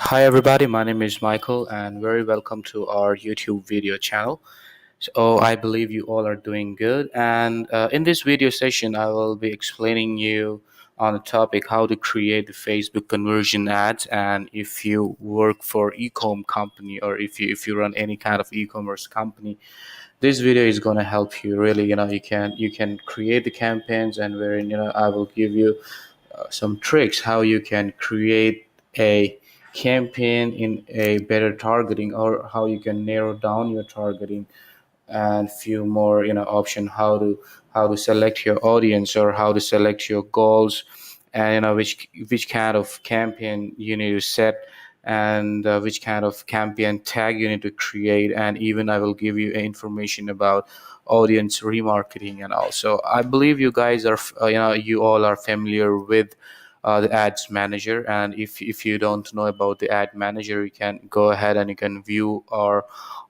Hi everybody, my name is Michael and very welcome to our YouTube video channel. So I believe you all are doing good, and in this video session I will be explaining you on the topic how to create the Facebook conversion ads. And if you work for e-com company, or if you run any kind of e-commerce company, this video is going to help you really. You can create the campaigns, and wherein I will give you some tricks how you can create a campaign in a better targeting, or how you can narrow down your targeting, and few more option how to select your audience, or how to select your goals, and which kind of campaign you need to set, and which kind of campaign tag you need to create. And even I will give you information about audience remarketing. And also I believe you guys are you all are familiar with the ads manager. And if you don't know about the ad manager, you can go ahead and you can view our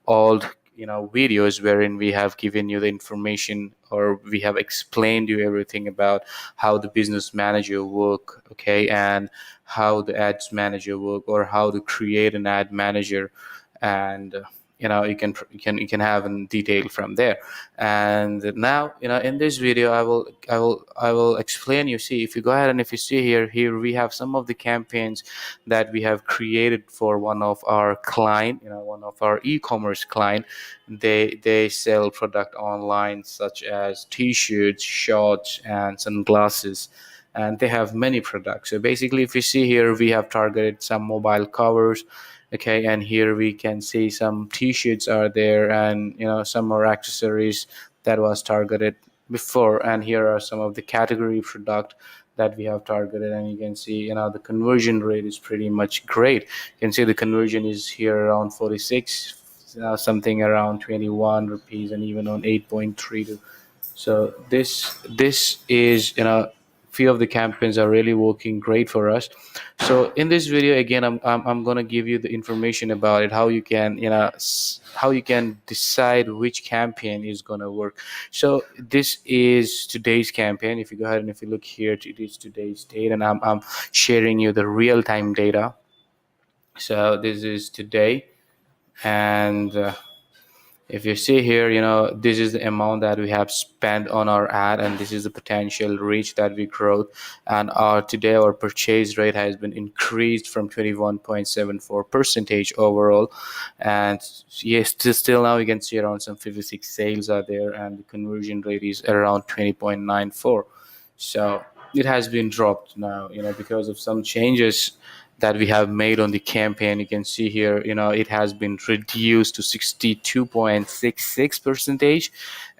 old videos wherein we have given you the information, or we have explained you everything about how the business manager work, okay, and how the ads manager work, or how to create an ad manager. And you can have in detail from there. And now, in this video, I will explain. You see, if you go ahead and if you see here we have some of the campaigns that we have created for one of our client, one of our e-commerce client. They sell product online such as t-shirts, shorts, and sunglasses, and they have many products. So basically, if you see here, we have targeted some mobile covers, okay, and here we can see some t-shirts are there, and some more accessories that was targeted before. And here are some of the category product that we have targeted, and you can see the conversion rate is pretty much great. You can see the conversion is here around 46, something around 21 rupees, and even on 8.32. So this is few of the campaigns are really working great for us. So in this video again, I'm going to give you the information about it, how you can how you can decide which campaign is going to work. So this is today's campaign. If you go ahead and if you look here, it is today's date, and I'm sharing you the real-time data. So this is today. And if you see here, this is the amount that we have spent on our ad, and this is the potential reach that we growth. And today our purchase rate has been increased from 21.74 percentage overall. And yes, still now you can see around some 56 sales are there, and the conversion rate is around 20.94. So it has been dropped now, because of some changes that we have made on the campaign. You can see here, it has been reduced to 62.66 percentage,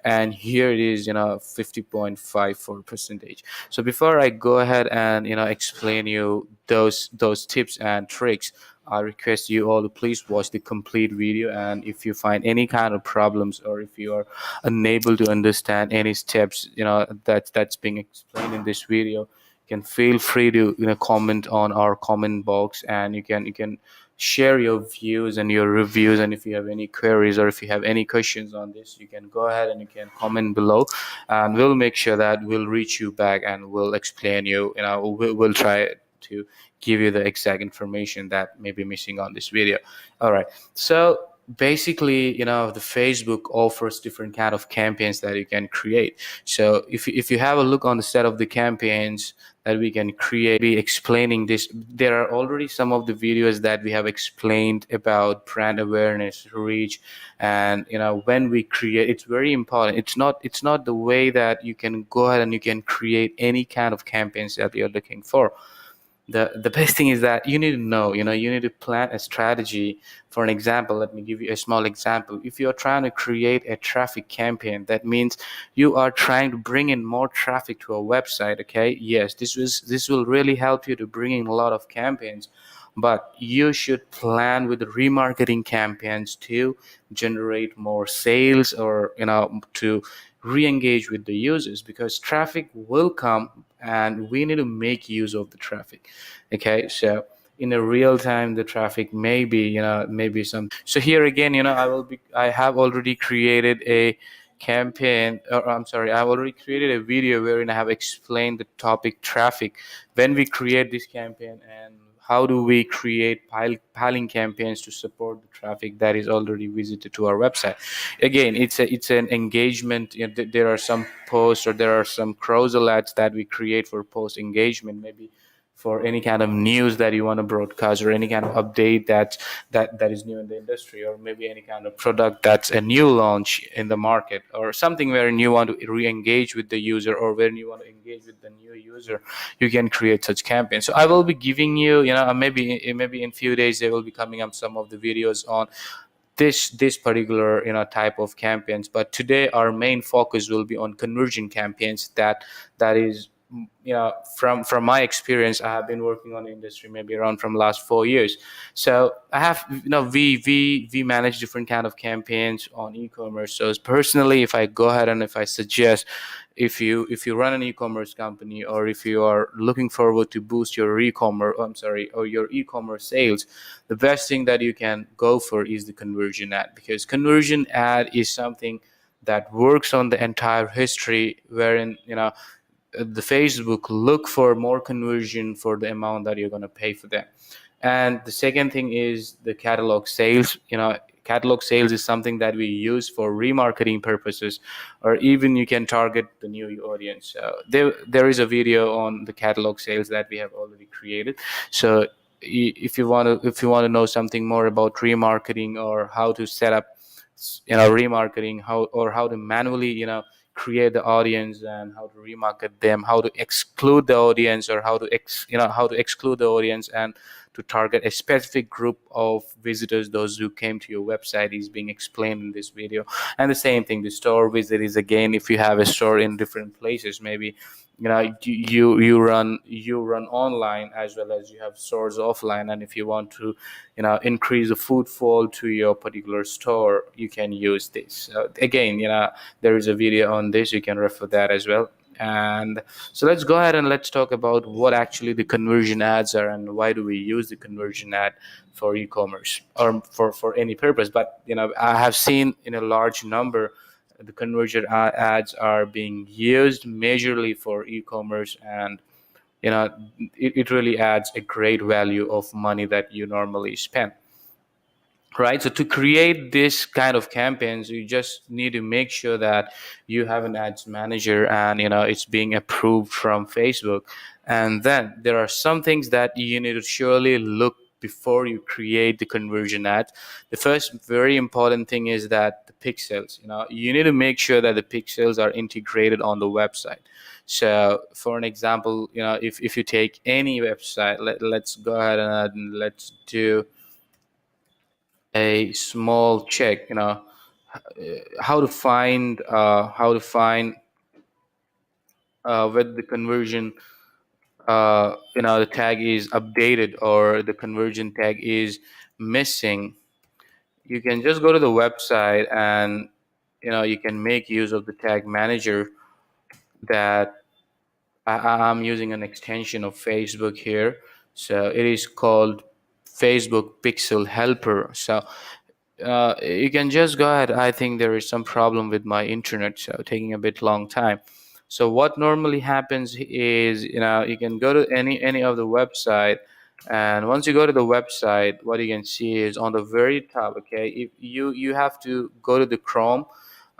and here it is 50.54 percentage. So before I go ahead and explain you those tips and tricks, I request you all to please watch the complete video. And if you find any kind of problems, or if you are unable to understand any steps that's being explained in this video, you can feel free to comment on our comment box, and you can share your views and your reviews. And if you have any queries, or if you have any questions on this, you can go ahead and you can comment below, and we'll make sure that we'll reach you back, and we'll explain you. We'll try to give you the exact information that may be missing on this video. All right. So basically, the Facebook offers different kind of campaigns that you can create. So if you have a look on the set of the campaigns that we can create, be explaining this, there are already some of the videos that we have explained about brand awareness, reach. And when we create, it's very important. It's not the way that you can go ahead and you can create any kind of campaigns that you're looking for. The best thing is that you need to know, you need to plan a strategy. For an example, let me give you a small example. If you're trying to create a traffic campaign, that means you are trying to bring in more traffic to a website, okay? Yes, this will really help you to bring in a lot of campaigns, but you should plan with remarketing campaigns to generate more sales, or to re-engage with the users, because traffic will come, and we need to make use of the traffic. Okay, so in a real time, the traffic maybe some. So here again, I have already created a campaign, or I'm sorry, I've already created a video wherein I have explained the topic traffic, when we create this campaign, and how do we create piling campaigns to support the traffic that is already visited to our website. Again, it's an engagement. There are some posts, or there are some carousel ads that we create for post engagement, maybe for any kind of news that you want to broadcast, or any kind of update that is new in the industry, or maybe any kind of product that's a new launch in the market, or something wherein you want to re-engage with the user, or when you want to engage with the new user. You can create such campaigns. So I will be giving you, maybe in few days there will be coming up some of the videos on this particular type of campaigns. But today our main focus will be on conversion campaigns. That is, from my experience, I have been working on the industry maybe around from last 4 years. So I have, we manage different kind of campaigns on e-commerce. So personally, if I go ahead and if I suggest, if you run an e-commerce company, or if you are looking forward to boost your e-commerce, or your e-commerce sales, the best thing that you can go for is the conversion ad, because conversion ad is something that works on the entire history, wherein the Facebook look for more conversion for the amount that you're going to pay for them. And the second thing is the catalog sales. Catalog sales is something that we use for remarketing purposes, or even you can target the new audience. There is a video on the catalog sales that we have already created. So if you want to know something more about remarketing, or how to set up remarketing, how to manually create the audience, and how to remarket them, how to exclude the audience, or how to exclude the audience, and to target a specific group of visitors, those who came to your website, is being explained in this video. And the same thing, the store visit is, again, if you have a store in different places, maybe you run online as well as you have stores offline, and if you want to increase the footfall to your particular store, you can use this. Again, there is a video on this, you can refer that as well. And so let's go ahead and let's talk about what actually the conversion ads are, and why do we use the conversion ad for e-commerce, or for any purpose. But I have seen in a large number the conversion ads are being used majorly for e-commerce, and it really adds a great value of money that you normally spend. Right. So to create this kind of campaigns, you just need to make sure that you have an ads manager, and it's being approved from Facebook. And then there are some things that you need to surely look before you create the conversion ad. The first very important thing is that the pixels, you need to make sure that the pixels are integrated on the website. So for an example, if you take any website, let's go ahead and let's do a small check, how to find whether the conversion, the tag is updated, or the conversion tag is missing. You can just go to the website, and you can make use of the tag manager. That I'm using an extension of Facebook here, so it is called Facebook Pixel Helper. So you can just go ahead. I think there is some problem with my internet, so taking a bit long time. So what normally happens is, you can go to any of the website, and once you go to the website, what you can see is on the very top. Okay, if you have to go to the Chrome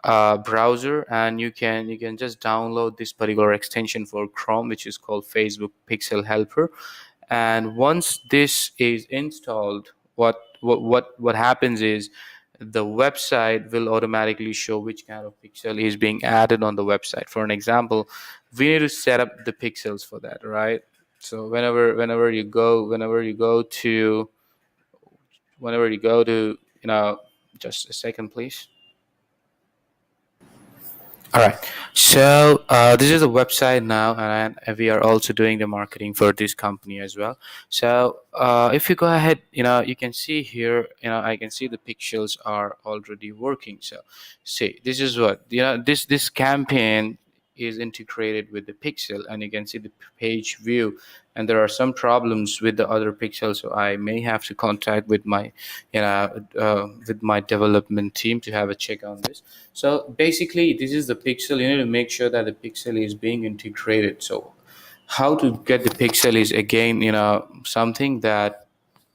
browser, and you can just download this particular extension for Chrome, which is called Facebook Pixel Helper. And once this is installed, what happens is the website will automatically show which kind of pixel is being added on the website. For an example, we need to set up the pixels for that, right? So whenever you go to just a second, please. All right. So this is a website now, and we are also doing the marketing for this company as well. So if you go ahead, you can see here, I can see the pixels are already working. So see, this is what, this campaign is integrated with the pixel, and you can see the page view. And there are some problems with the other pixels, so I may have to contact with my development team to have a check on this. So basically, this is the pixel. You need to make sure that the pixel is being integrated. So how to get the pixel is again, something that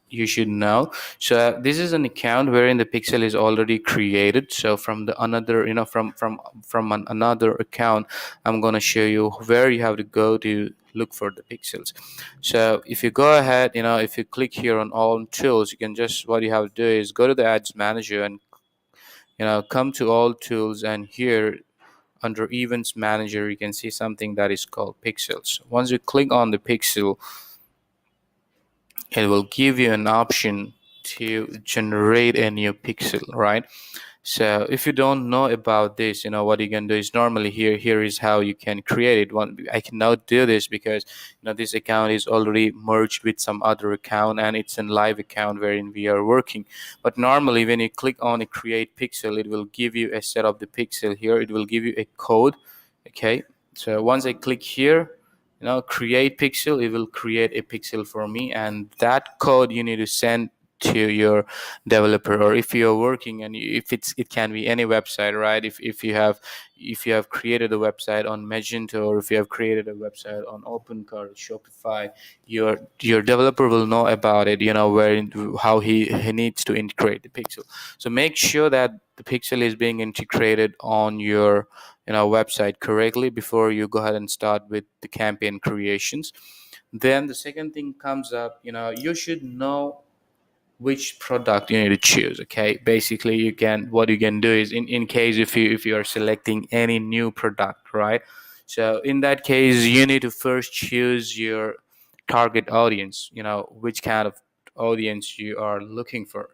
you should know. So this is an account wherein the pixel is already created. So from the another, another account, I'm going to show you where you have to go to look for the pixels. So if you go ahead, if you click here on all tools, you can just, what you have to do is go to the ads manager and come to all tools, and here under events manager you can see something that is called pixels. Once you click on the pixel, it will give you an option to generate a new pixel, right? So if you don't know about this, what you can do is, normally here is how you can create it. I cannot do this because this account is already merged with some other account, and it's a live account wherein we are working. But normally when you click on a create pixel, it will give you a set of the pixel. Here it will give you a code. Okay, so once I click here, create pixel, it will create a pixel for me, and that code you need to send to your developer, or if you're working, and if it can be any website, right? If you have created a website on Magento, or if you have created a website on OpenCart, Shopify, your developer will know about it, how he needs to integrate the pixel. So make sure that the pixel is being integrated on your website correctly before you go ahead and start with the campaign creations. Then the second thing comes up, you should know which product you need to choose. Okay, basically what you can do is, in case if you are selecting any new product, right? So in that case, you need to first choose your target audience, which kind of audience you are looking for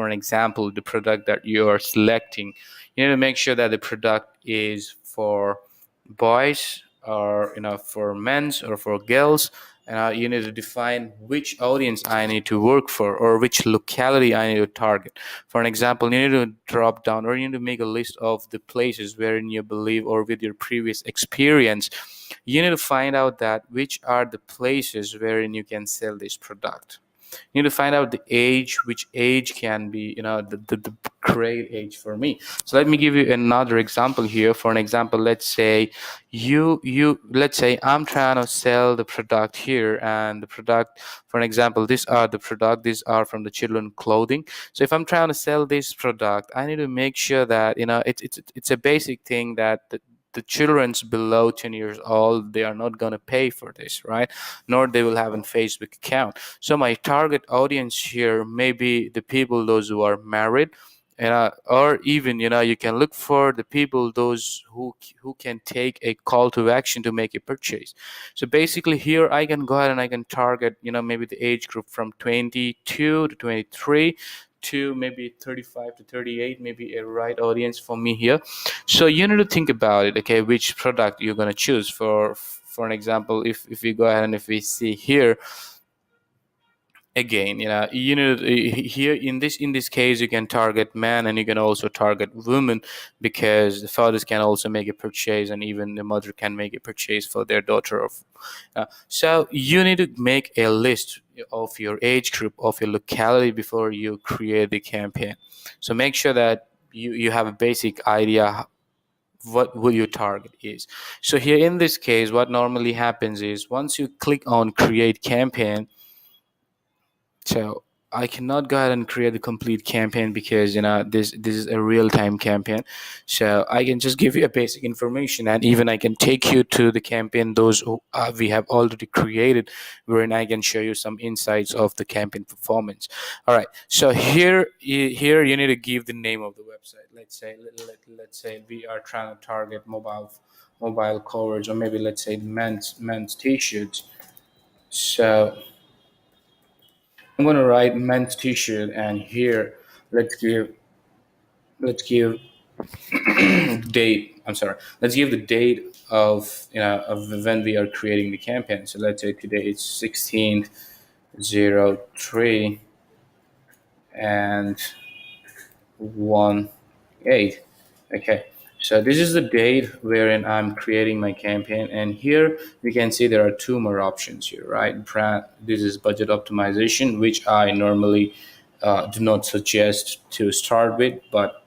an example, the product that you are selecting, you need to make sure that the product is for boys, or for men's, or for girls. You need to define which audience I need to work for, or which locality I need to target. For an example, you need to drop down, or you need to make a list of the places wherein you believe, or with your previous experience, you need to find out that which are the places wherein you can sell this product. You need to find out the age, which age can be, the great age for me. So let me give you another example here. For an example, let's say let's say I'm trying to sell the product here, and the product, for an example, these are from the children clothing. So if I'm trying to sell this product, I need to make sure that it's a basic thing that the children's below 10 years old, they are not going to pay for this, right? Nor they will have a Facebook account. So my target audience here may be the people, those who are married, or even, you can look for the people, those who can take a call to action to make a purchase. So basically here I can go ahead and I can target, maybe the age group from 22 to 23 to maybe 35 to 38, maybe a right audience for me here. So you need to think about it, okay, which product you're going to choose. For an example, if we go ahead and if we see here again, here in this case, you can target men, and you can also target women, because the fathers can also make a purchase, and even the mother can make a purchase for their daughter. So you need to make a list of your age group, of your locality, before you create the campaign. So make sure that you have a basic idea what will your target is. So here in this case, what normally happens is, once you click on create campaign, so I cannot go ahead and create the complete campaign, because this is a real-time campaign. So I can just give you a basic information, and even I can take you to the campaign, those who we have already created, wherein I can show you some insights of the campaign performance. All right, so here you need to give the name of the website. Let's say we are trying to target mobile coverage, or maybe let's say men's t-shirts. So I'm going to write men's t-shirt, and here let's give date. I'm sorry. Let's give the date of when we are creating the campaign. So let's say today it's 16/03 and 1/8. Okay. So this is the date wherein I'm creating my campaign, and here we can see there are two more options here, right? This is budget optimization, which I normally do not suggest to start with, but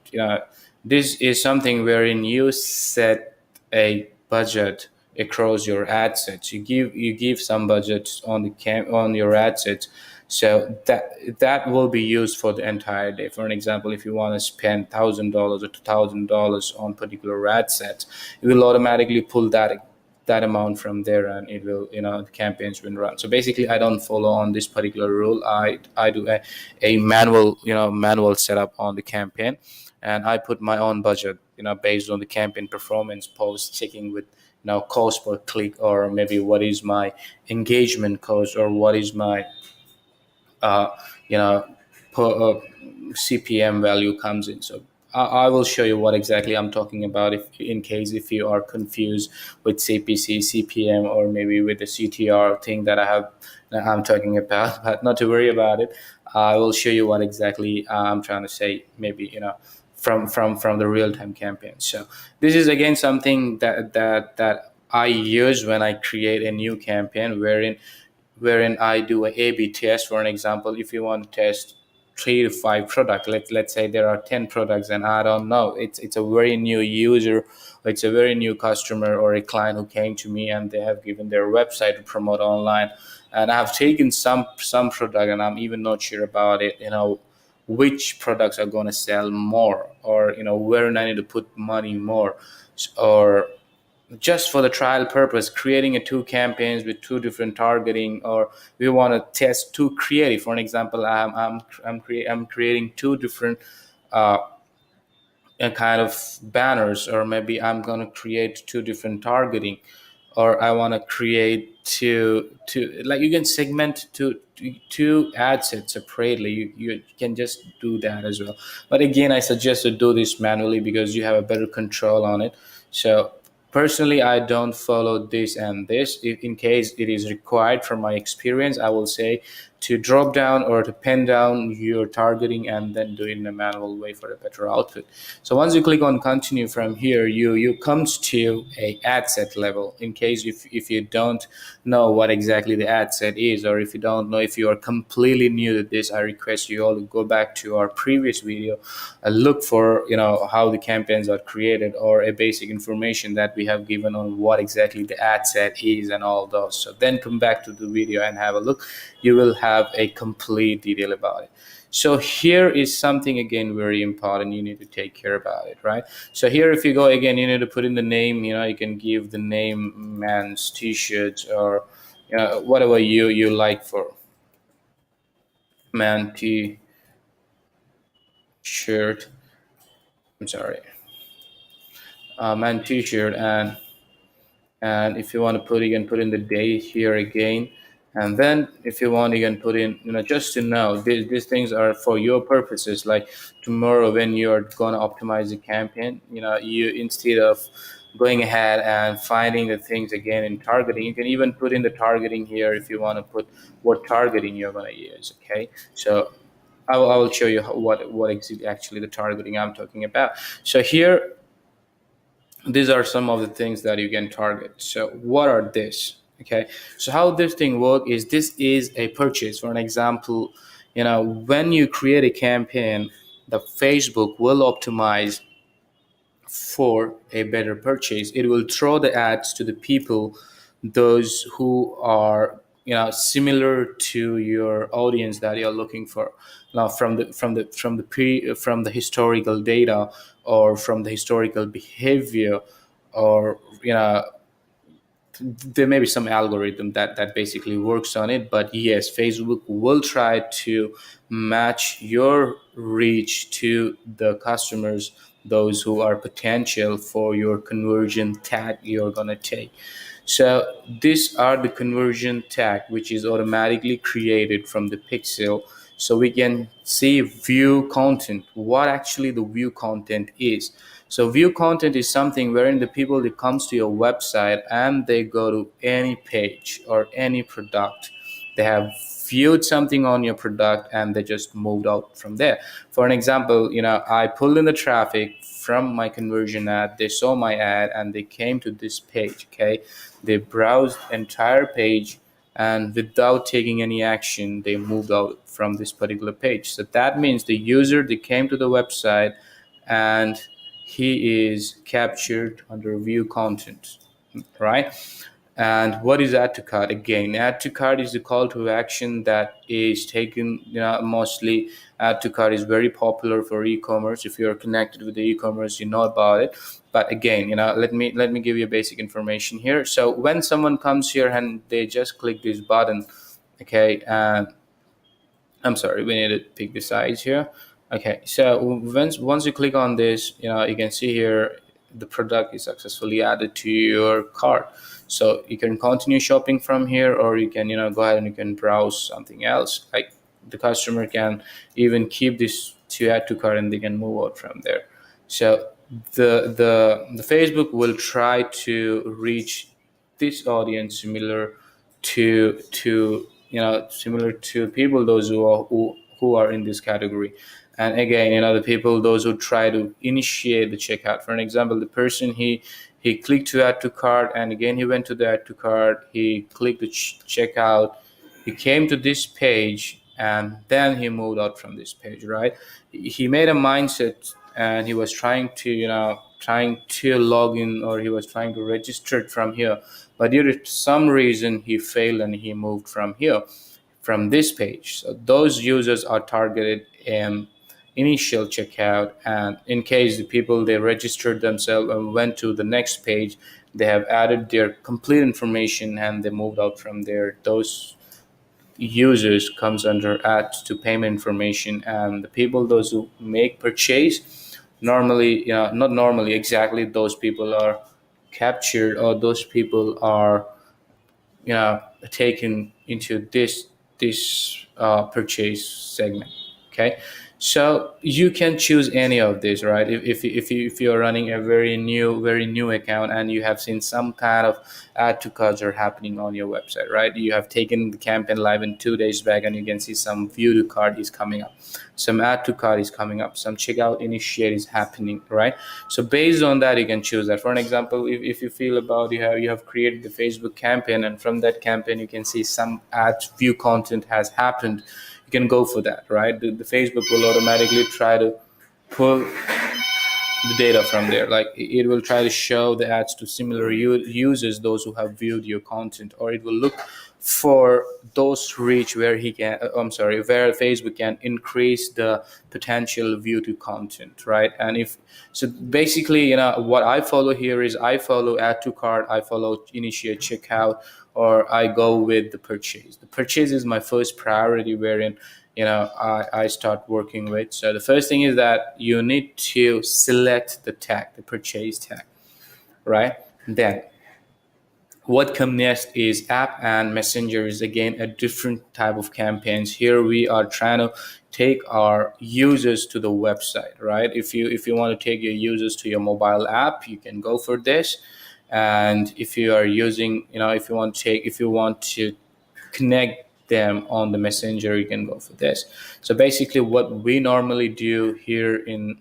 this is something wherein you set a budget across your ad sets. You give some budget on on your ad sets, so that will be used for the entire day. For an example, if you want to spend $1,000 or $2,000 on particular ad sets, it will automatically pull that amount from there, and it will, the campaigns will run. So basically, I don't follow on this particular rule. I do a manual, manual setup on the campaign, and I put my own budget, based on the campaign performance, post checking with, cost per click, or maybe what is my engagement cost, or what is my uh, you know per CPM value comes in. So I will show you what exactly I'm talking about, if in case if you are confused with CPC, CPM, or maybe with the CTR thing that I'm talking about. But not to worry about it. I will show you what exactly I'm trying to say. Maybe, from the real time campaign. So this is again something that I use when I create a new campaign, wherein I do a A/B test. For an example, if you want to test 3 to 5 products, let's say there are 10 products, and I don't know, it's a very new user, it's a very new customer or a client who came to me, and they have given their website to promote online, and I've taken some product, and I'm even not sure about it, which products are going to sell more, or where I need to put money more, or just for the trial purpose, creating a 2 campaigns with 2 different targeting, or we want to test 2 creative. For an example, I'm creating 2 different uh, kind of banners, or maybe I'm going to create 2 different targeting, or I want to create two, like, you can segment two ad sets separately. You can just do that as well. But again, I suggest to do this manually because you have a better control on it. So personally, I don't follow this and this. If, in case it is required from my experience, I will say to drop down or to pen down your targeting, and then do it in a manual way for a better output. So once you click on continue, from here you comes to a ad set level. In case if you don't know what exactly the ad set is, or if you don't know, if you are completely new to this, I request you all to go back to our previous video and look for, how the campaigns are created, or a basic information that we have given on what exactly the ad set is and all those. So then come back to the video and have a look. You will have a complete detail about it. So here is something again very important, you need to take care about it, right? So here, if you go again, you need to put in the name. You can give the name man's t-shirts, or whatever you like for man t-shirt. I'm sorry, man t-shirt. And if you want to put, you can put in the date here again. And then if you want, you can put in, just to know, these things are for your purposes. Like tomorrow when you're going to optimize the campaign, you, instead of going ahead and finding the things again in targeting, you can even put in the targeting here if you want to put what targeting you're going to use. Okay, so I will show you what actually the targeting I'm talking about. So here, these are some of the things that you can target. So what are this? Okay, so how this thing work is, this is a purchase. For an example, when you create a campaign, the Facebook will optimize for a better purchase. It will throw the ads to the people, those who are, similar to your audience that you're looking for. Now from the historical data, or from the historical behavior, or there may be some algorithm that basically works on it. But yes, Facebook will try to match your reach to the customers, those who are potential for your conversion tag you're gonna take. So these are the conversion tag, which is automatically created from the pixel. So we can see view content, what actually the view content is. So view content is something wherein the people that comes to your website, and they go to any page or any product. They have viewed something on your product, and they just moved out from there. For an example, I pulled in the traffic from my conversion ad. They saw my ad and they came to this page. Okay, they browsed entire page, and without taking any action, they moved out from this particular page. So that means the user, they came to the website, and he is captured under view content. right? And what is add to cart? Again, add to cart is the call to action that is taken, mostly. Add to cart is very popular for e-commerce. If you're connected with the e-commerce, you know about it. But again, let me give you basic information here. So when someone comes here and they just click this button, okay, and I'm sorry, we need to pick the size here. Okay, so once you click on this, you can see here the product is successfully added to your cart. So you can continue shopping from here, or you can go ahead and you can browse something else. Like the customer can even keep this to add to cart, and they can move out from there. So the Facebook will try to reach this audience similar to people those who are in this category. And again, the people those who try to initiate the checkout. For an example, the person he clicked to add to cart, and again he went to the add to cart, he clicked the checkout, he came to this page, and then he moved out from this page, right? He made a mindset, and he was trying to log in, or he was trying to register it from here, but due to some reason he failed and he moved from here, from this page. So those users are targeted in initial checkout, and in case the people they registered themselves and went to the next page, they have added their complete information and they moved out from there. Those users comes under add to payment information, and the people those who make purchase, normally, not normally exactly, those people are captured, or those people are taken into this purchase segment. Okay, so you can choose any of these, right? If you're running a very new account, and you have seen some kind of add to carts are happening on your website, right? You have taken the campaign live in 2 days back, and you can see some view to cart is coming up, some add to cart is coming up, some checkout initiate is happening, right? So based on that, you can choose that. For an example, if you feel about you have created the Facebook campaign, and from that campaign you can see some ad view content has happened, you can go for that, right? The Facebook will automatically try to pull the data from there. Like it will try to show the ads to similar users, those who have viewed your content, or it will look for those reach where where Facebook can increase the potential view to content, right? And if so, basically, what I follow here is I follow add to cart, I follow initiate checkout, or I go with the purchase. The purchase is my first priority, wherein I start working with. So the first thing is that you need to select the tag, the purchase tag, right? Then what comes next is app and messenger is again a different type of campaigns. Here we are trying to take our users to the website, right? If you want to take your users to your mobile app, you can go for this. And if you are using, if you want to connect them on the messenger, you can go for this. So basically what we normally do here in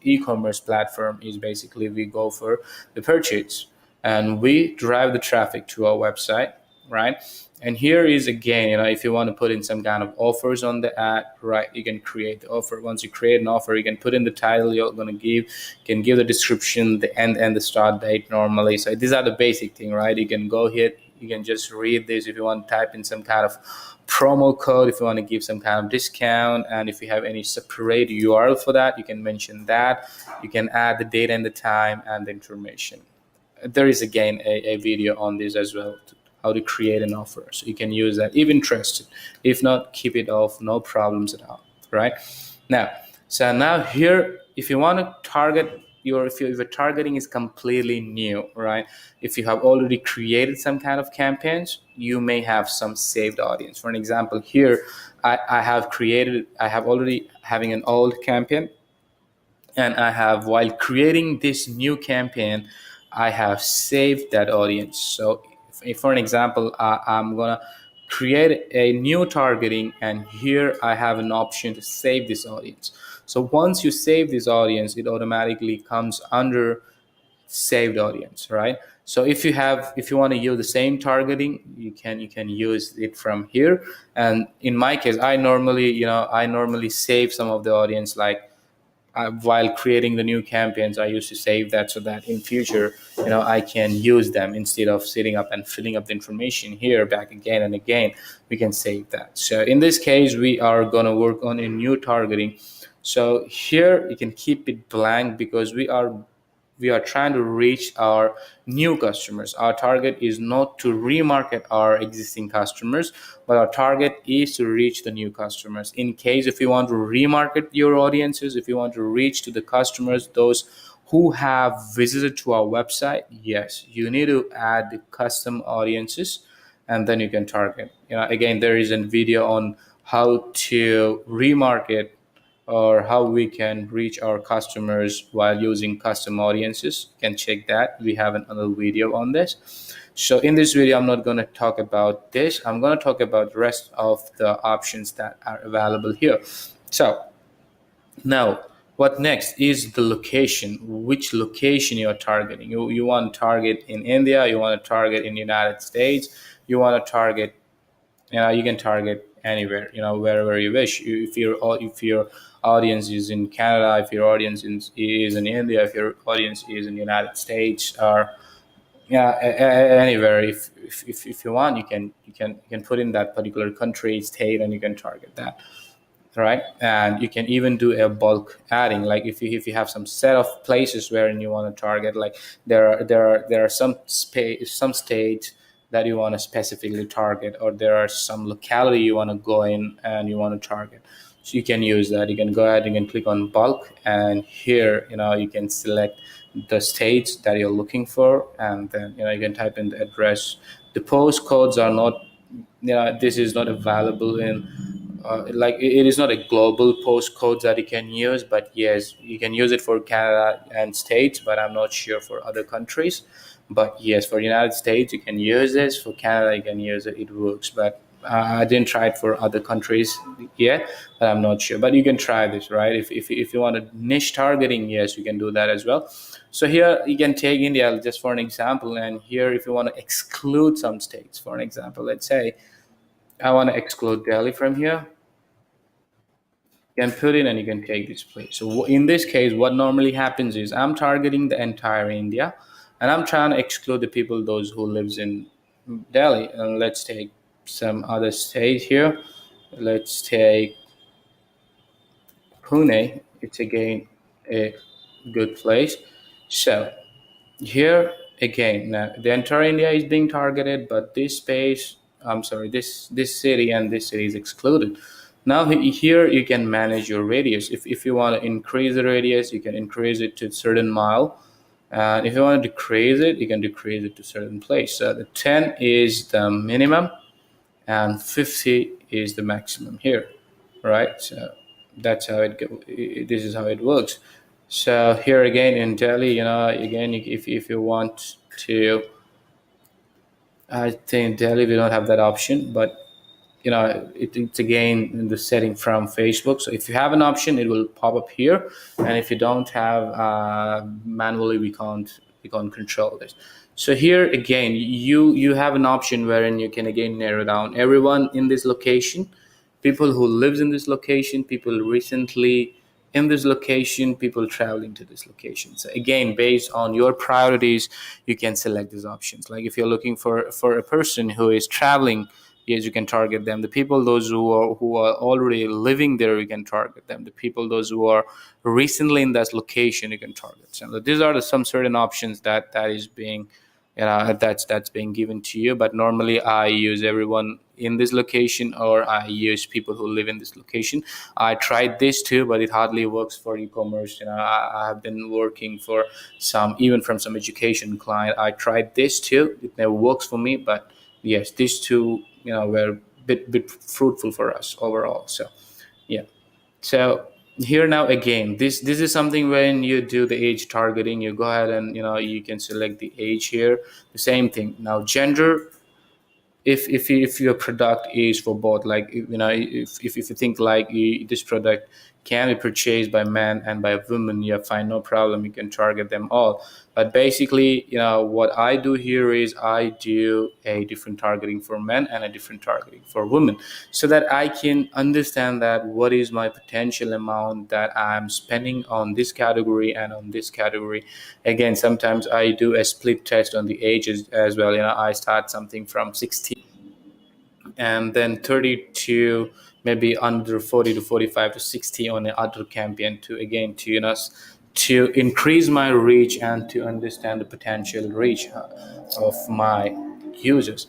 e-commerce platform is basically we go for the purchase, and we drive the traffic to our website, right? And here is again, if you want to put in some kind of offers on the ad, right, you can create the offer. Once you create an offer, you can put in the title you're going to give, you can give the description, the end and the start date normally. So these are the basic thing, right? You can go here, you can just read this. If you want to type in some kind of promo code, if you want to give some kind of discount, and if you have any separate URL for that, you can mention that. You can add the date and the time and the information. There is again a video on this as well, how to create an offer, so you can use that if interested. If not, keep it off, no problems at all, right? Now here, if you want to target if your targeting is completely new, right? If you have already created some kind of campaigns, you may have some saved audience. For an example, here I have already having an old campaign, and while creating this new campaign, I have saved that audience. So if for an example, I'm gonna create a new targeting, and here I have an option to save this audience. So once you save this audience, it automatically comes under saved audience, right? So if you want to use the same targeting, you can use it from here. And in my case, I normally save some of the audience. Like while creating the new campaigns, I used to save that so that in future, I can use them instead of sitting up and filling up the information here back again and again. We can save that. So in this case, we are going to work on a new targeting. So here you can keep it blank because we are trying to reach our new customers. Our target is not to remarket our existing customers, but our target is to reach the new customers. In case if you want to remarket your audiences, if you want to reach to the customers, those who have visited to our website, yes, you need to add the custom audiences, and then you can target. Again, there is a video on how to remarket or how we can reach our customers while using custom audiences. You can check that. We have another video on this. So in this video, I'm not going to talk about this. I'm going to talk about the rest of the options that are available here. So now, what next is the location. Which location you are targeting? You want to target in India, you want to target in the United States, you want to target, you can target anywhere, wherever you wish. If your audience is in Canada, if your audience is in India, if your audience is in the United States, or anywhere, if you want, you can put in that particular country, state, and you can target that, right? And you can even do a bulk adding, like if you have some set of places wherein you want to target, like there are some states that you want to specifically target, or there are some locality you want to go in and you want to target. So you can use that. You can go ahead, you can click on bulk, and here you can select the states that you're looking for, and then you can type in the address. The postcodes are not, this is not available in like it is not a global postcode that you can use, but yes, you can use it for Canada and States, but I'm not sure for other countries. But yes, for United States you can use this, for Canada you can use it, it works. But I didn't try it for other countries yet, but I'm not sure. But you can try this, right? If you want a niche targeting, yes, you can do that as well. So here you can take India just for an example, and here if you want to exclude some states, for an example, let's say I want to exclude Delhi from here. You can put in and you can take this place. So in this case, what normally happens is I'm targeting the entire India, and I'm trying to exclude the people, those who lives in Delhi. And let's take some other state here. Let's take Pune. It's again a good place. So here again, now the entire India is being targeted, but this space, I'm sorry, this city and this city is excluded. Now here you can manage your radius. If you want to increase the radius, you can increase it to a certain mile, and if you want to decrease it, you can decrease it to a certain place. So the 10 is the minimum and 50 is the maximum here, right? So that's how this is how it works. So here again in Delhi, again, if you want to, I think in Delhi we don't have that option, but it's again in the setting from Facebook. So if you have an option, it will pop up here, and if you don't have, manually we can't control this. So here again, you have an option wherein you can again narrow down everyone in this location, people who lives in this location, people recently in this location, people traveling to this location. So again, based on your priorities, you can select these options. Like if you're looking for a person who is traveling, yes, you can target them. The people, those who are already living there, you can target them. The people, those who are recently in that location, you can target. So these are some certain options that is being, that's being given to you. But normally I use everyone in this location, or I use people who live in this location. I tried this too, but it hardly works for e-commerce. I have been working for even from some education client. I tried this too, it never works for me. But yes, these two were bit fruitful for us overall. So yeah. So here now again, this is something when you do the age targeting, you go ahead and you can select the age here. The same thing. Now gender, if your product is for both, like, if you think like this product can be purchased by men and by women, yeah, fine, no problem, you can target them all. But basically, what I do here is I do a different targeting for men and a different targeting for women, so that I can understand that what is my potential amount that I'm spending on this category and on this category. Again, sometimes I do a split test on the ages as well. I start something from 16 and then 30 to maybe under 40 to 45 to 60 on the other campaign, to again to to increase my reach and to understand the potential reach of my users.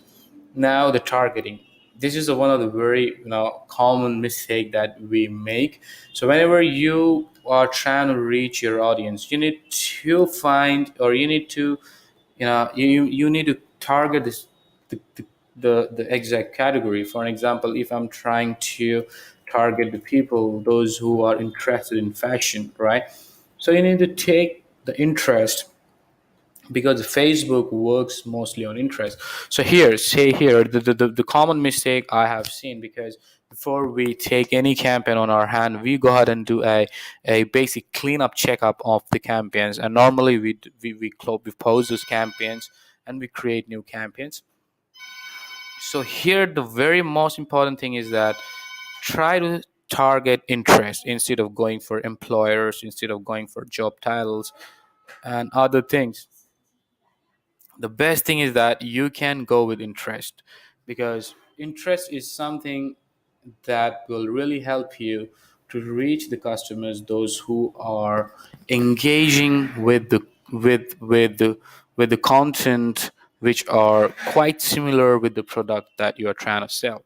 Now the targeting, this is one of the very common mistake that we make. So whenever you are trying to reach your audience, you need to find, or you need to you need to target this the exact category. For an example, if I'm trying to target the people, those who are interested in fashion, right? So you need to take the interest, because Facebook works mostly on interest. So here, say here, the common mistake I have seen, because before we take any campaign on our hand, we go ahead and do a basic cleanup checkup of the campaigns, and normally we pose those campaigns and we create new campaigns. So here the very most important thing is that try to target interest instead of going for employers, instead of going for job titles and other things. The best thing is that you can go with interest, because interest is something that will really help you to reach the customers, those who are engaging with the content, which are quite similar with the product that you are trying to sell.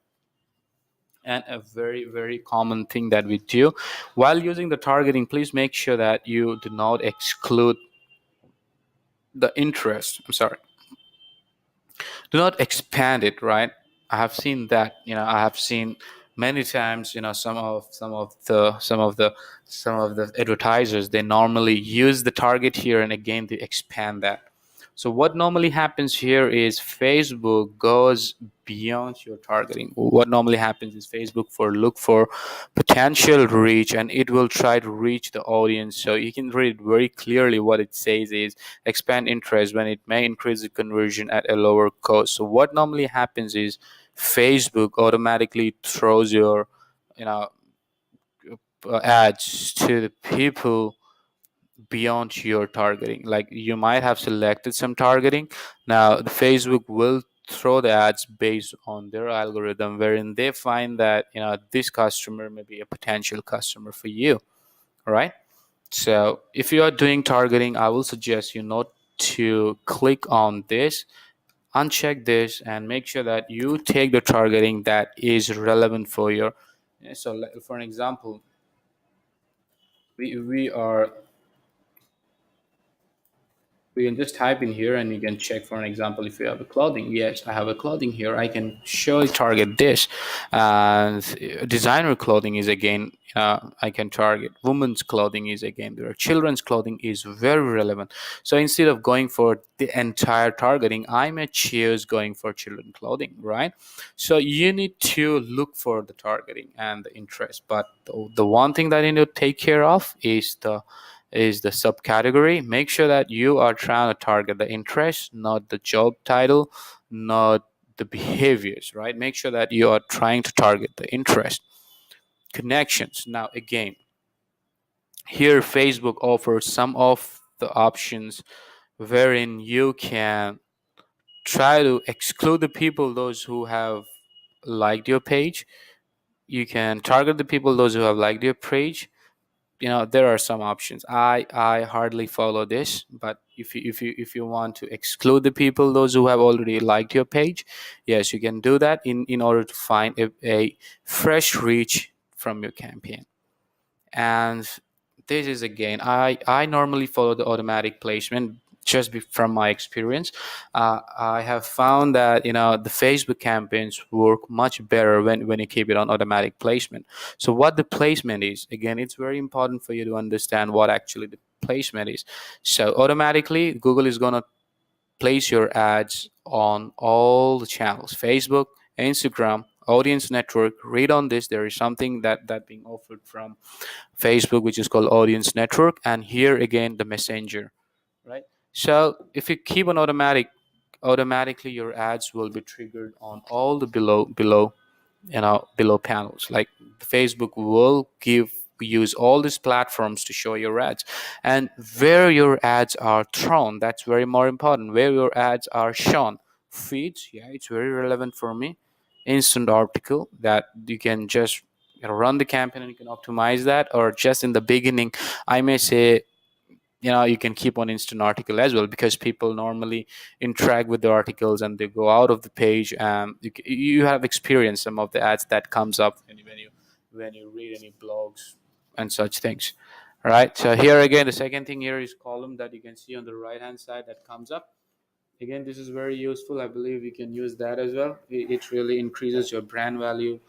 And a very very common thing that we do while using the targeting, please make sure that you do not exclude the interest. I'm sorry, do not expand it, right? I have seen that. I have seen many times, some of the advertisers, they normally use the target here, and again they expand that. So what normally happens here is Facebook goes beyond your targeting. What normally happens is Facebook for look for potential reach, and it will try to reach the audience. So you can read very clearly what it says is expand interest when it may increase the conversion at a lower cost. So what normally happens is Facebook automatically throws your you know ads to the people beyond your targeting. Like, you might have selected some targeting. Now the Facebook will throw the ads based on their algorithm, wherein they find that this customer may be a potential customer for you. All right. So if you are doing targeting, I will suggest you not to click on this, uncheck this, and make sure that you take the targeting that is relevant for your. So for an example, we can just type in here and you can check. For an example, if you have a clothing, yes, I have a clothing here, I can surely target this. And designer clothing is again, I can target. Women's clothing is again there. Children's clothing is very relevant. So instead of going for the entire targeting, I may choose going for children clothing, right? So you need to look for the targeting and the interest, but the one thing that you need to take care of is the subcategory. Make sure that you are trying to target the interest, not the job title, not the behaviors, right? Make sure that you are trying to target the interest. Connections. Now, again, here Facebook offers some of the options wherein you can try to exclude the people, those who have liked your page. You can target the people, those who have liked your page. There are some options. I hardly follow this, but if you want to exclude the people, those who have already liked your page, yes, you can do that in order to find a fresh reach from your campaign. And this is, again, I normally follow the automatic placement. Just from my experience, I have found that the Facebook campaigns work much better when you keep it on automatic placement. So what the placement is, again, it's very important for you to understand what actually the placement is. So automatically Google is going to place your ads on all the channels: Facebook, Instagram, Audience Network. Read on this. There is something that being offered from Facebook, which is called Audience Network, and here again the Messenger, right? So if you keep on automatically your ads will be triggered on all the below panels. Like Facebook will use all these platforms to show your ads, and where your ads are thrown, that's very more important. Where your ads are shown: feeds, yeah, it's very relevant for me. Instant article, that you can just run the campaign and you can optimize that. Or just in the beginning, I may say, you can keep on instant article as well, because people normally interact with the articles and they go out of the page. You have experienced some of the ads that comes up when you read any blogs and such things. All right, so here again, the second thing here is column that you can see on the right hand side that comes up. Again, this is very useful. I believe you can use that as well. It really increases your brand value.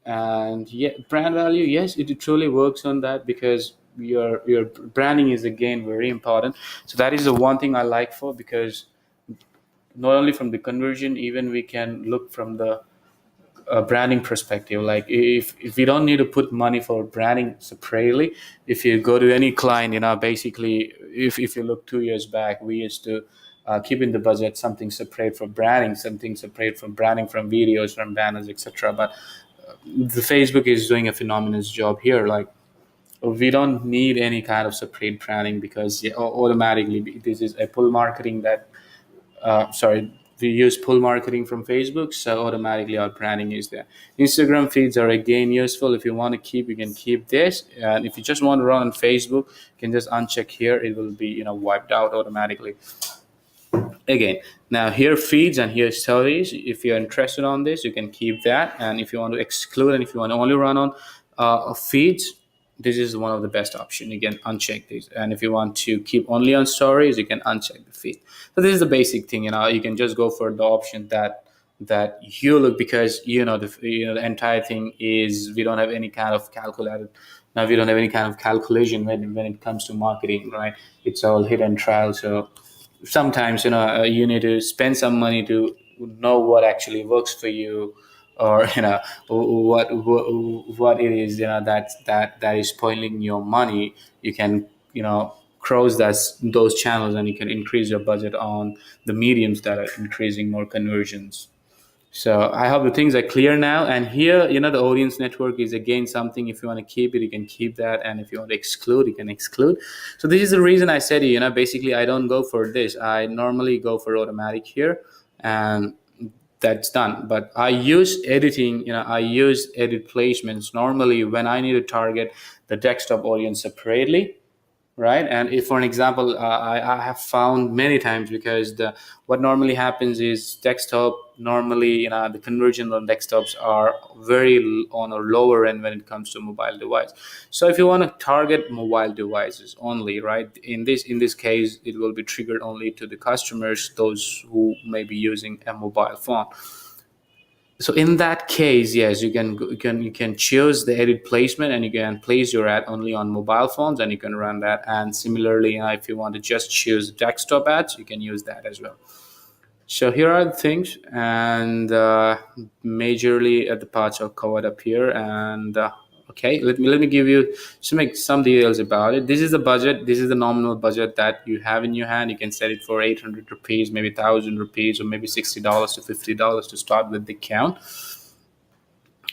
And yeah, brand value, yes, it truly works on that, because your branding is again very important. So that is the one thing I like for, because not only from the conversion, even we can look from the branding perspective. Like if we don't need to put money for branding separately, if you go to any client, basically, if you look 2 years back, we used to keep in the budget something separate for branding, something separate from branding, from videos, from banners, etc. But the Facebook is doing a phenomenal job here. Like, we don't need any kind of separate branding, because yeah, automatically this is a pull marketing that sorry, we use pull marketing from Facebook, so automatically our branding is there. Instagram feeds are again useful. If you want to keep, you can keep this, and if you just want to run on Facebook, you can just uncheck here. It will be wiped out automatically. Again, now here feeds and here stories. If you're interested on this, you can keep that. And if you want to exclude, and if you want to only run on feeds, this is one of the best option. You can uncheck this. And if you want to keep only on stories, you can uncheck the feed. So this is the basic thing. You can just go for the option that you look, because the entire thing is, we don't have any kind of calculated. Now we don't have any kind of calculation when it comes to marketing, right? It's all hit and trial. So sometimes you need to spend some money to know what actually works for you, or what it is that is spoiling your money. You can cross those channels, and you can increase your budget on the mediums that are increasing more conversions. So I hope the things are clear now. And here, the audience network is again something. If you want to keep it, you can keep that, and if you want to exclude, you can exclude. So this is the reason I said, basically, I don't go for this. I normally go for automatic here, and that's done. But I use editing. I use edit placements normally when I need to target the desktop audience separately, right? And if, for an example, I have found many times, because what normally happens is desktop normally, the conversion on desktops are very on a lower end when it comes to mobile device. So if you want to target mobile devices only, right, in this case, it will be triggered only to the customers, those who may be using a mobile phone. So in that case, yes, you can choose the edit placement, and you can place your ad only on mobile phones, and you can run that. And similarly, if you want to just choose desktop ads, you can use that as well. So here are the things, and majorly the parts are covered up here. And okay, let me give you some details about it. This is the budget. This is the nominal budget that you have in your hand. You can set it for 800 rupees, maybe 1,000 rupees, or maybe $60 to $50 to start with the account.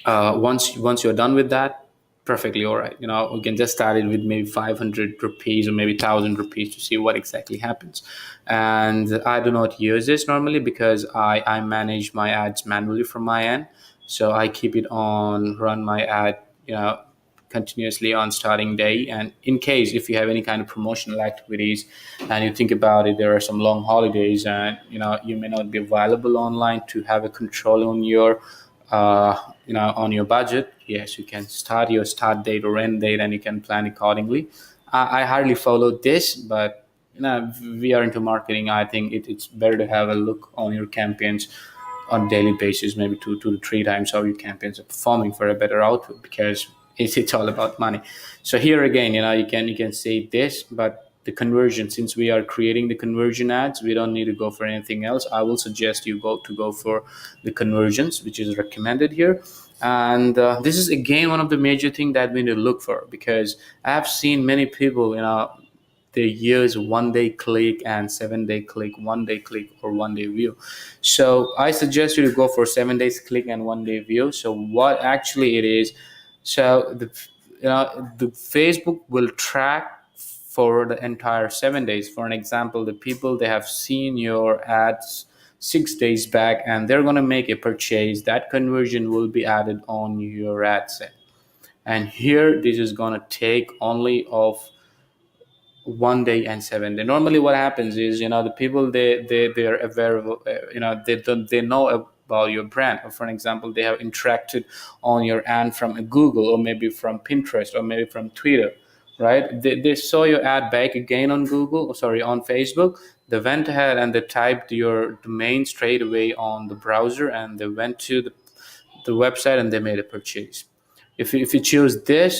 Once you're done with that, perfectly all right. We can just start it with maybe 500 rupees or maybe 1,000 rupees to see what exactly happens. And I do not use this normally, because I manage my ads manually from my end. So I keep it on, run my ad continuously on starting day. And in case if you have any kind of promotional activities, and you think about it, there are some long holidays, and you may not be available online to have a control on your on your budget. Yes, you can start your start date or end date, and you can plan accordingly. I hardly follow this, but we are into marketing. I think it's better to have a look on your campaigns on daily basis, maybe two to three times how your campaigns are performing for a better output, because it's all about money. So here again, you can see this, but the conversion. Since we are creating the conversion ads, we don't need to go for anything else. I will suggest you go for the conversions, which is recommended here. And this is again one of the major things that we need to look for, because I have seen many people, they use 1 day click and 7 day click, 1 day click or 1 day view. So I suggest you to go for 7 days click and 1 day view. So what actually it is, so the Facebook will track for the entire 7 days. For an example, the people, they have seen your ads 6 days back and they're going to make a purchase, that conversion will be added on your ad set. And here this is going to take only of 1 day and 7 day. Normally what happens is, the people, they're aware of, they know about your brand. Or for an example, they have interacted on your ad from Google, or maybe from Pinterest, or maybe from Twitter, right? They saw your ad back again on Google, sorry, on Facebook. They went ahead and they typed your domain straight away on the browser, and they went to the website and they made a purchase. If you choose this,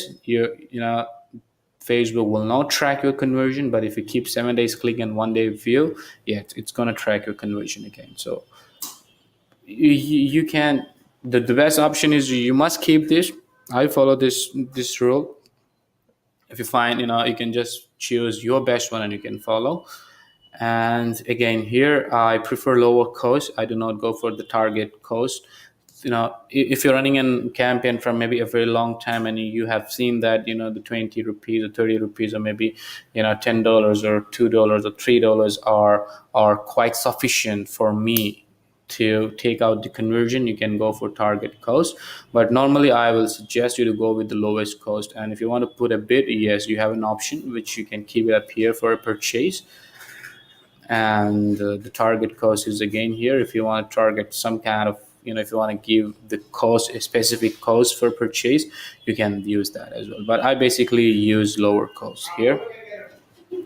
Facebook will not track your conversion. But if you keep 7 days click and 1 day view, yeah, it's going to track your conversion again. So you can, the best option is you must keep this. I follow this rule. If you find, you can just choose your best one and you can follow. And again, here I prefer lower cost. I do not go for the target cost. If you're running a campaign from maybe a very long time, and you have seen that, the 20 rupees or 30 rupees, or maybe, $10 or $2 or $3 are quite sufficient for me to take out the conversion, you can go for target cost. But normally I will suggest you to go with the lowest cost. And if you want to put a bid, yes, you have an option which you can keep it up here for a purchase. And the target cost is again here. If you want to target some kind of, if you want to give the cost, a specific cost for purchase, you can use that as well. But I basically use lower cost here,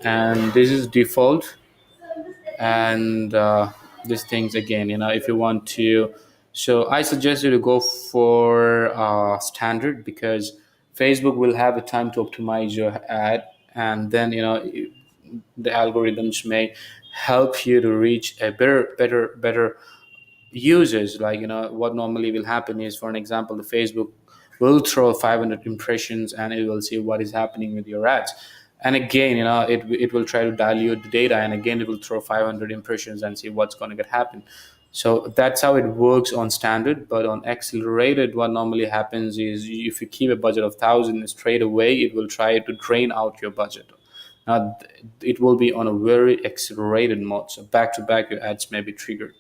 and this is default. And these things again, if you want to, so I suggest you to go for standard, because Facebook will have the time to optimize your ad, and then the algorithms may help you to reach a better users. Like, what normally will happen is, for an example, the Facebook will throw 500 impressions and it will see what is happening with your ads. And again, it will try to dilute the data, and again it will throw 500 impressions and see what's going to get happen. So that's how it works on standard. But on accelerated, what normally happens is, if you keep a budget of 1,000, straight away it will try to drain out your budget. Now it will be on a very accelerated mode, so back to back your ads may be triggered.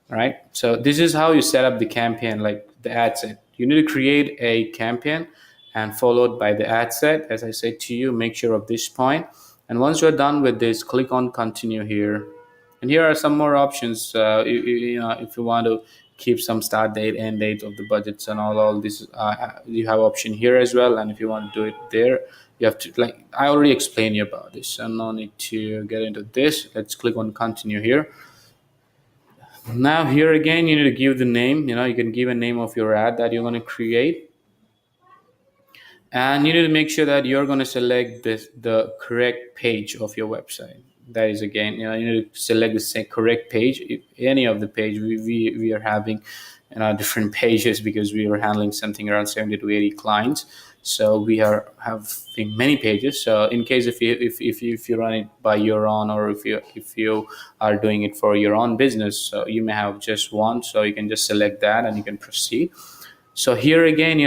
Right? So this is how you set up the campaign, like the ad set. You need to create a campaign and followed by the ad set. As I said to you, make sure of this point. And once you're done with this, click on continue here. And here are some more options. If you want to keep some start date, end date of the budgets and all this, you have option here as well. And if you want to do it there, you have to, like I already explained you about this, so no need to get into this. Let's click on continue here. Now here again, you need to give the name. You can give a name of your ad that you're going to create, and you need to make sure that you're going to select the correct page of your website. That is, again, you need to select the correct page. If any of the page, we are having different pages, because we are handling something around 70 to 80 clients. So we are having many pages. So in case if you run it by your own, or if you are doing it for your own business, so you may have just one. So you can just select that and you can proceed. So here again,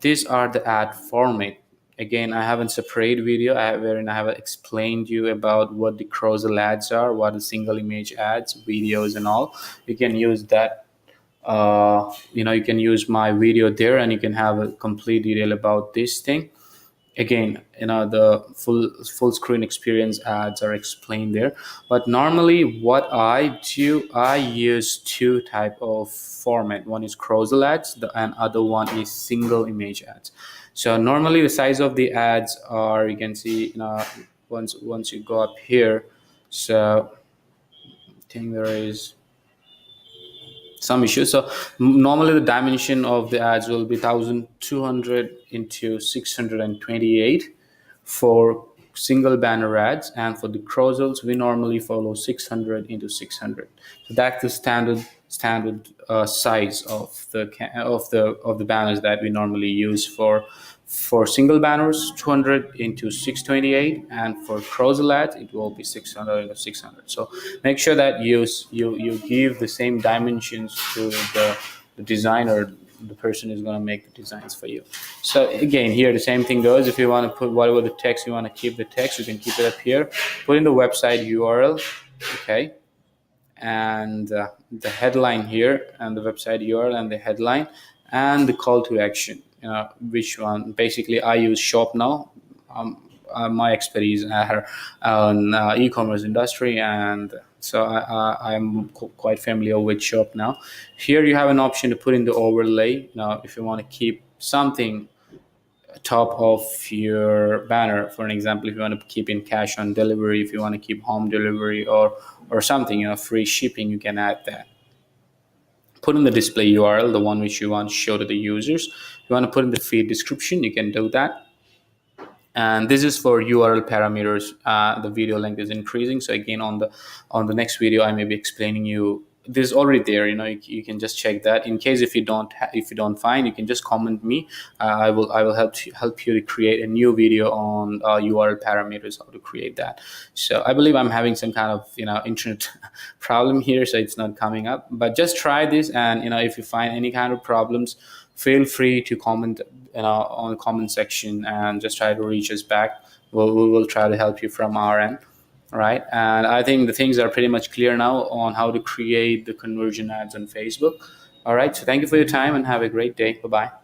these are the ad format. Again, I have a separate video wherein I have explained you about what the carousel ads are, what the single image ads, videos and all. You can use that. You can use my video there, and you can have a complete detail about this thing. Again, the full screen experience ads are explained there. But normally what I do, I use two type of format. One is carousel ads, and other one is single image ads. So normally the size of the ads are, you can see, once you go up here. So I think there is some issues. So normally the dimension of the ads will be 1200 into 628 for single banner ads, and for the carousels we normally follow 600 into 600. So that's the standard size of the banners that we normally use for single banners. 200 into 628, and for carousel ads it will be 600 into 600. So make sure that you give the same dimensions to the designer. The person is going to make the designs for you. So again, here the same thing goes. If you want to put whatever the text you want to keep the text, you can keep it up here. Put in the website URL, okay, and the headline here, and the website URL and the headline, and the call to action. Which one? Basically, I use Shop Now. My expertise are on e-commerce industry, and so I'm quite familiar with Shop Now. Here you have an option to put in the overlay. Now, if you want to keep something top of your banner, for an example, if you want to keep in cash on delivery, if you want to keep home delivery or something, free shipping, you can add that. Put in the display URL, the one which you want to show to the users. If you want to put in the feed description, you can do that. And this is for URL parameters. The video length is increasing. So again, on the next video, I may be explaining you. This is already there. You can just check that. In case if you don't find, you can just comment me. I will help you to create a new video on URL parameters, how to create that. So I believe I'm having some kind of internet problem here, so it's not coming up. But just try this, and if you find any kind of problems, feel free to comment on the comment section, and just try to reach us back. We will try to help you from our end. All right, and I think the things are pretty much clear now on how to create the conversion ads on Facebook. All right, so thank you for your time and have a great day. Bye-bye.